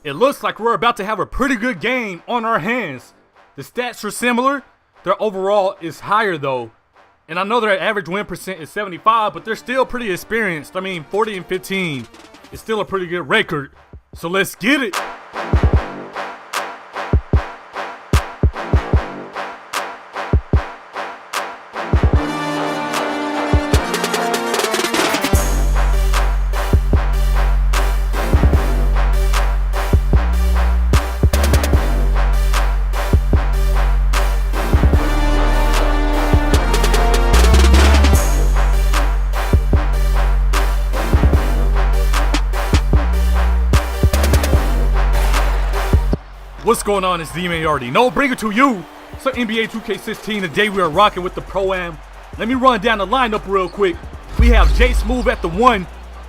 It looks like we're about to have a pretty good game on our hands. The stats are similar. Their overall is higher though. And I know their average win percent is 75, but they're still pretty experienced. I mean, 40-15 is still a pretty good record. So let's get it. What's going on? It's D-Man. You already know. Bring it to you. So NBA 2K16, today we are rocking with the Pro-Am. Let me run down the lineup real quick. We have Jay Smooth at the 1.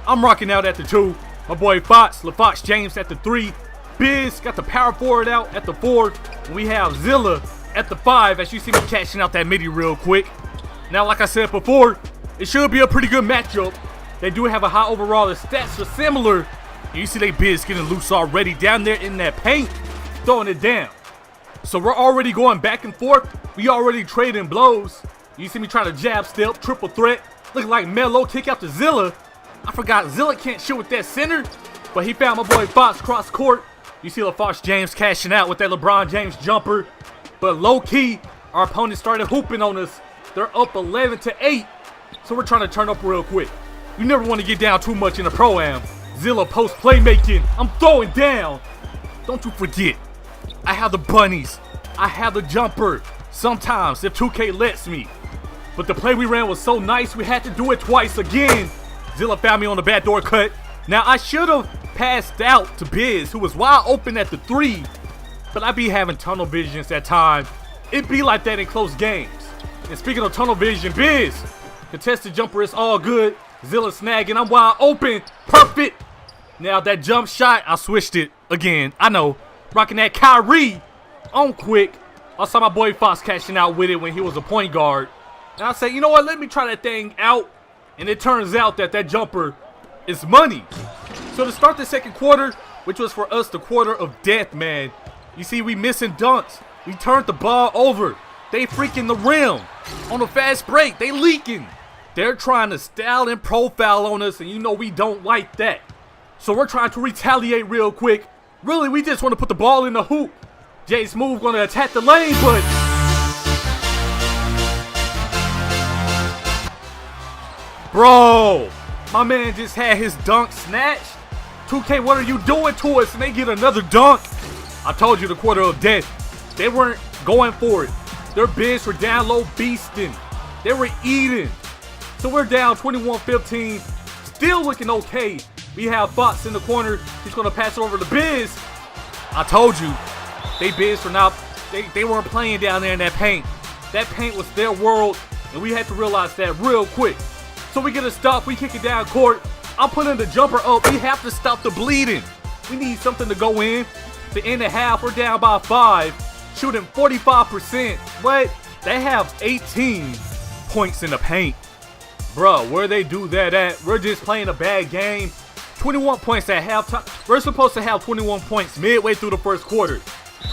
I'm rocking out at the 2. My boy Fox, LaFox James at the 3. Biz got the power forward out at the 4. And we have Zilla at the 5, as you see me catching out that midi real quick. Now, like I said before, it should be a pretty good matchup. They do have a high overall. The stats are similar. And you see they Biz getting loose already down there in that paint, throwing it down. So we're already going back and forth. We already trading blows. You see me trying to jab step, triple threat. Looking like Melo, kick out to Zilla. I forgot Zilla can't shoot with that center, but he found my boy Fox cross court. You see LaFox James cashing out with that LeBron James jumper. But low key, our opponent started hooping on us. They're up 11-8. So we're trying to turn up real quick. You never want to get down too much in a Pro-Am. Zilla post playmaking. I'm throwing down. Don't you forget, I have the bunnies. I have the jumper. Sometimes, if 2K lets me. But the play we ran was so nice, we had to do it twice again. Zilla found me on the backdoor cut. Now, I should have passed out to Biz, who was wide open at the 3. But I be having tunnel visions at times. It be like that in close games. And speaking of tunnel vision, Biz, contested jumper is all good. Zilla snagging, I'm wide open. Perfect. Now, that jump shot, I switched it again. I know. Rocking that Kyrie on quick. I saw my boy Fox cashing out with it when he was a point guard. And I said, you know what, let me try that thing out. And it turns out that that jumper is money. So to start the second quarter, which was for us the quarter of death, man. You see, we missing dunks. We turned the ball over. They freaking the rim. On a fast break, they leaking. They're trying to style and profile on us, and you know we don't like that. So we're trying to retaliate real quick. Really, we just want to put the ball in the hoop. Jay Smooth going to attack the lane, but bro, my man just had his dunk snatched. 2K, what are you doing to us? And they get another dunk. I told you the quarter of death. They weren't going for it. Their bigs were down low beasting. They were eating. So we're down 21-15. Still looking okay. We have Fox in the corner. He's going to pass it over to Biz. I told you, they Biz for not, they weren't playing down there in that paint. That paint was their world, and we had to realize that real quick. So we get a stop. We kick it down court. I'm putting the jumper up. We have to stop the bleeding. We need something to go in. The end of half, we're down by 5. Shooting 45%. What? They have 18 points in the paint. Bruh, where they do that at? We're just playing a bad game. 21 points at halftime. We're supposed to have 21 points midway through the first quarter.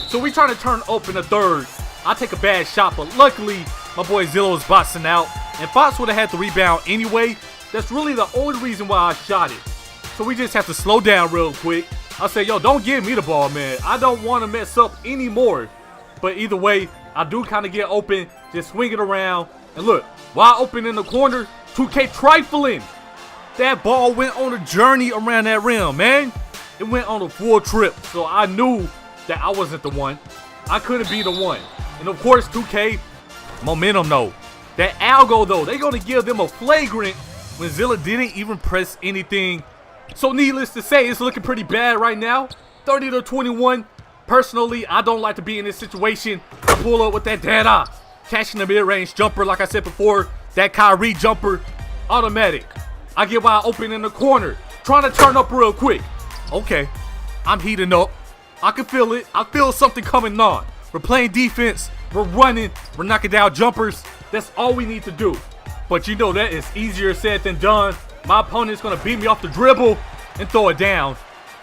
So we trying to turn up in the third. I take a bad shot, but luckily my boy Zilla was boxing out. And Fox would have had the rebound anyway. That's really the only reason why I shot it. So we just have to slow down real quick. I said, yo, don't give me the ball, man. I don't want to mess up anymore. But either way, I do kind of get open. Just swing it around. And look, wide open in the corner. 2K trifling. That ball went on a journey around that rim, man. It went on a full trip. So I knew that I wasn't the one. I couldn't be the one. And of course, 2K, momentum though. That algo though, they're going to give them a flagrant when Zilla didn't even press anything. So needless to say, it's looking pretty bad right now. 30-21. Personally, I don't like to be in this situation. I pull up with that data. Catching the mid-range jumper, like I said before. That Kyrie jumper, automatic. I get wide open in the corner, trying to turn up real quick. Okay, I'm heating up. I can feel it. I feel something coming on. We're playing defense. We're running. We're knocking down jumpers. That's all we need to do. But you know that is easier said than done. My opponent's going to beat me off the dribble and throw it down.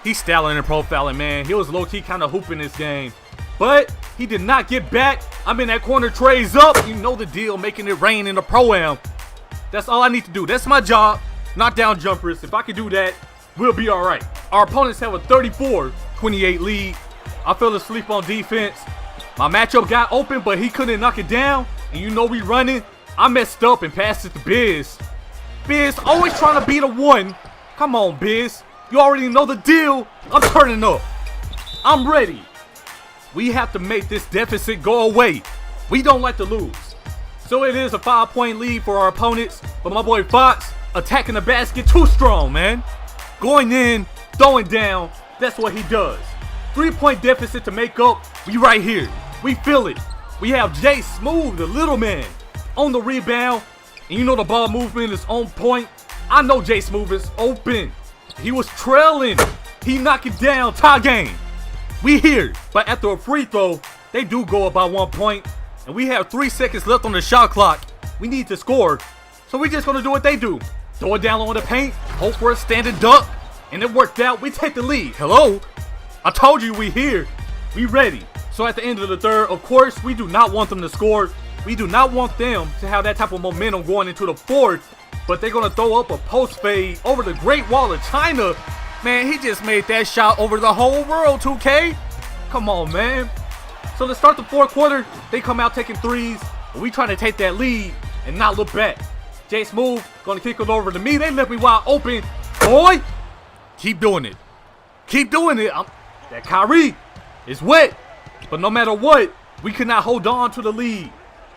He's styling and profiling, man. He was low-key kind of hooping this game. But he did not get back. I'm in that corner, trays up. You know the deal, making it rain in the Pro-Am. That's all I need to do. That's my job. Knock down jumpers. If I can do that, we'll be all right. Our opponents have a 34-28 lead. I fell asleep on defense. My matchup got open, but he couldn't knock it down. And you know we running. I messed up and passed it to Biz. Biz always trying to beat a one. Come on, Biz. You already know the deal. I'm turning up. I'm ready. We have to make this deficit go away. We don't like to lose. So it is a 5-point lead for our opponents. But my boy Fox attacking the basket too strong, man. Going in, throwing down. That's what he does. 3-point deficit to make up. We right here. We feel it. We have Jay Smooth, the little man, on the rebound. And you know the ball movement is on point. I know Jay Smooth is open. He was trailing. He knocked it down. Tie game. We here. But after a free throw, they do go up by 1 point. And we have 3 seconds left on the shot clock. We need to score. So we're just going to do what they do. Throw it down on the paint. Hope for a standing dunk. And it worked out. We take the lead. Hello? I told you we here. We ready. So at the end of the third, of course, we do not want them to score. We do not want them to have that type of momentum going into the fourth. But they're going to throw up a post fade over the Great Wall of China. Man, he just made that shot over the whole world, 2K. Come on, man. So to start the fourth quarter, they come out taking threes. And we trying to take that lead and not look back. Jay Smooth going to kick it over to me. They left me wide open. Boy, keep doing it. Keep doing it. That Kyrie is wet. But no matter what, we could not hold on to the lead.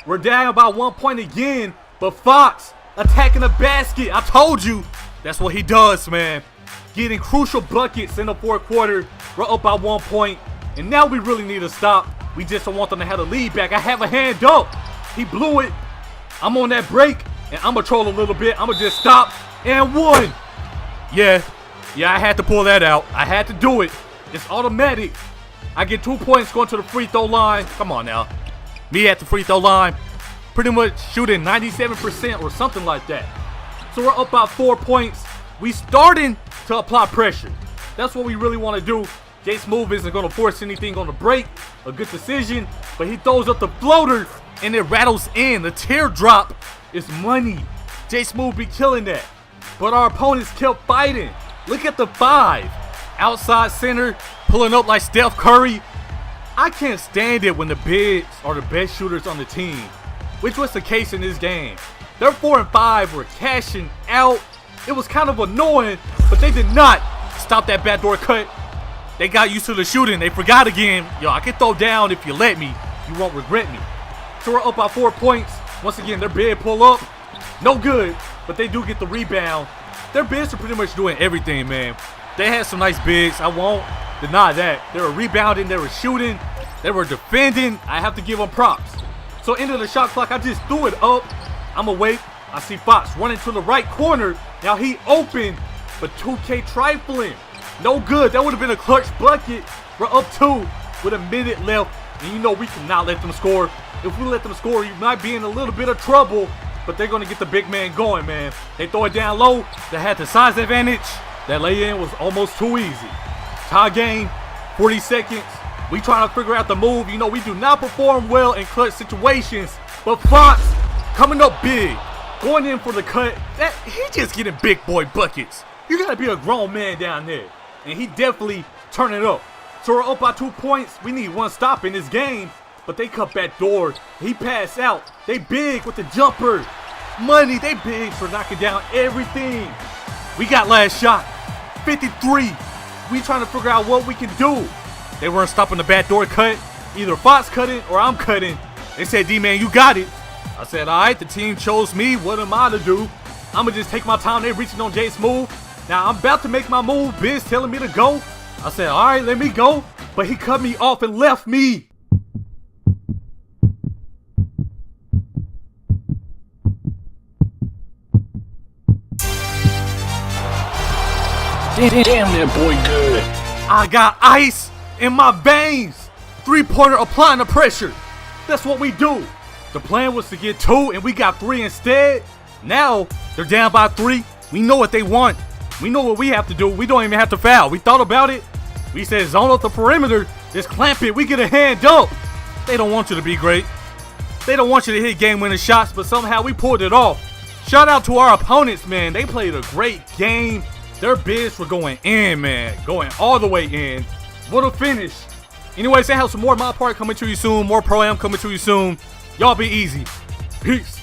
We're down by 1 point again. But Fox attacking the basket. I told you. That's what he does, man. Getting crucial buckets in the fourth quarter. We're up by 1 point. And now we really need to stop. We just don't want them to have the lead back. I have a hand up. He blew it. I'm on that break. And I'm going to troll a little bit. I'm going to just stop. And one. Yeah, I had to pull that out. I had to do it. It's automatic. I get 2 points going to the free throw line. Come on now. Me at the free throw line. Pretty much shooting 97% or something like that. So we're up by 4 points. We starting to apply pressure. That's what we really want to do. Jay Smooth isn't going to force anything on the break. A good decision. But he throws up the floater and it rattles in. The teardrop is money. Jay Smooth be killing that. But our opponents kept fighting. Look at the 5. Outside center. Pulling up like Steph Curry. I can't stand it when the bigs are the best shooters on the team. Which was the case in this game. Their 4 and 5 were cashing out. It was kind of annoying, but they did not stop that backdoor cut. They got used to the shooting. They forgot again. Yo, I can throw down if you let me. You won't regret me. So we're up by 4 points. Once again, their big pull up. No good, but they do get the rebound. Their bigs are pretty much doing everything, man. They had some nice bigs. I won't deny that. They were rebounding. They were shooting. They were defending. I have to give them props. So into the shot clock, I just threw it up. I'm awake. I see Fox running to the right corner. Now he open, but 2K trifling. No good. That would have been a clutch bucket. We're up 2 with a minute left. And you know we cannot let them score. If we let them score, you might be in a little bit of trouble. But they're going to get the big man going, man. They throw it down low. They had the size advantage. That lay-in was almost too easy. Tie game, 40 seconds. We trying to figure out the move. You know, we do not perform well in clutch situations. But Fox coming up big. Going in for the cut. He just getting big boy buckets. You got to be a grown man down there. And he definitely turn it up. So we're up by 2 points. We need one stop in this game. But they cut back doors. He passed out. They big with the jumper. Money, they big for knocking down everything. We got last shot. 53. We trying to figure out what we can do. They weren't stopping the backdoor cut. Either Fox cutting or I'm cutting. They said, D-Man, you got it. I said, all right, the team chose me. What am I to do? I'm going to just take my time. They reaching on Jay Smooth. Now, I'm about to make my move. Biz telling me to go. I said, all right, let me go. But he cut me off and left me. Damn, that boy good. I got ice in my veins. 3-pointer applying the pressure. That's what we do. The plan was to get 2 and we got 3 instead. Now they're down by 3. We know what they want. We know what we have to do. We don't even have to foul. We thought about it. We said zone up the perimeter. Just clamp it. We get a hand up. They don't want you to be great. They don't want you to hit game-winning shots, but somehow we pulled it off. Shout out to our opponents, man. They played a great game. Their bids were going in, man. Going all the way in. What a finish. Anyways, I have some more My Part coming to you soon. More Pro-Am coming to you soon. Y'all be easy. Peace.